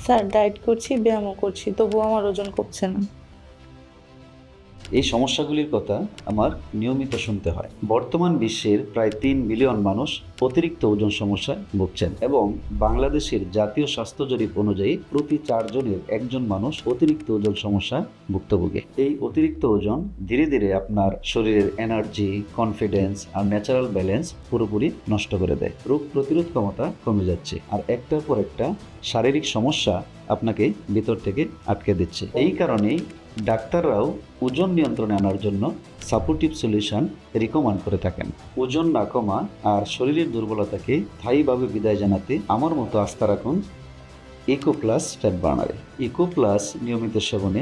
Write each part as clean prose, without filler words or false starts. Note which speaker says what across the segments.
Speaker 1: Sir diet করছি, ব্যায়ামও করছি, তবুও আমার ওজন কমছে না।
Speaker 2: এই সমস্যাগুলির কথা আমার নিয়মিত শুনতে হয়। বর্তমান বিশ্বের প্রায় 3 বিলিয়ন মানুষ অতিরিক্ত ওজন সমস্যায় ভুগছেন এবং বাংলাদেশের জাতীয় স্বাস্থ্য জরিপ অনুযায়ী প্রতি 4 জনের 1জন মানুষ অতিরিক্ত ওজন সমস্যায় ভুক্তভোগী। এই অতিরিক্ত ওজন ধীরে ধীরে আপনার শরীরের এনার্জি, কনফিডেন্স আর ন্যাচারাল ব্যালেন্স পুরোপুরি নষ্ট করে দেয়। রোগ প্রতিরোধ ক্ষমতা কমে যাচ্ছে আর একটার পর একটা শারীরিক সমস্যা আপনাকে ভিতর থেকে আটকে দিচ্ছে। এই কারণেই ডাক্তাররাও ওজন নিয়ন্ত্রণে আনার জন্য সাপোর্টিভ সলিউশন রিকমেন্ড করে থাকেন। ওজন না কমা আর শরীরের দুর্বলতাকে স্থায়ীভাবে বিদায় জানাতে আমার মতো আস্থা রাখুন ইকো প্লাস ফ্যাট বার্নারে। ইকো প্লাস নিয়মিত সেবনে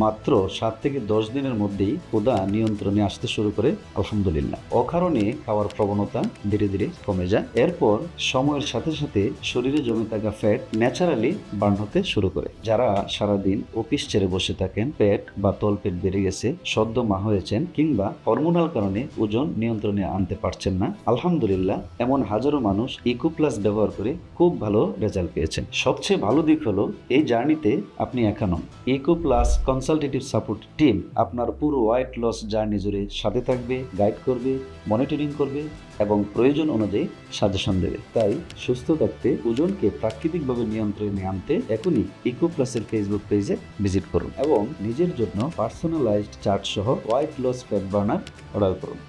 Speaker 2: মাত্র 7 থেকে 10 দিনের মধ্যেই ক্ষুধা নিয়ন্ত্রণে আসতে শুরু করে আলহামদুলিল্লাহ। অকারণে খাওয়ার প্রবণতা ধীরে ধীরে কমে যায়। এরপর সময়ের সাথে সাথে শরীরে জমে থাকা ফ্যাট ন্যাচারালি বার্ন হতে শুরু করে। যারা সারাদিন অফিস ছেড়ে বসে থাকেন, পেট বা তলপেট বেড়ে গেছে, সদ্য মা হয়েছেন কিংবা হরমোনাল কারণে ওজন নিয়ন্ত্রণে আনতে পারছেন না, আলহামদুলিল্লাহ এমন হাজারো মানুষ ইকো প্লাস ব্যবহার করে খুব ভালো রেজাল্ট পেয়েছেন। সবচেয়ে ভালো দিক হলো এই জার্নিতে আপনি একা নন। Eco Plus consultative support team আপনার পুরো ওয়েট লস জার্নি জুড়ে সাথে থাকবে, গাইড করবে, মনিটরিং করবে এবং প্রয়োজন অনুযায়ী সাজেশন দেবে। তাই সুস্থ থাকতে ওজনকে প্রাকৃতিকভাবে নিয়ন্ত্রণে আনতে এখনই ইকো প্লাসের ফেসবুক পেজে ভিজিট করুন এবং নিজের জন্য পার্সোনালাইজড চার্ট সহ weight loss fat burner order করুন।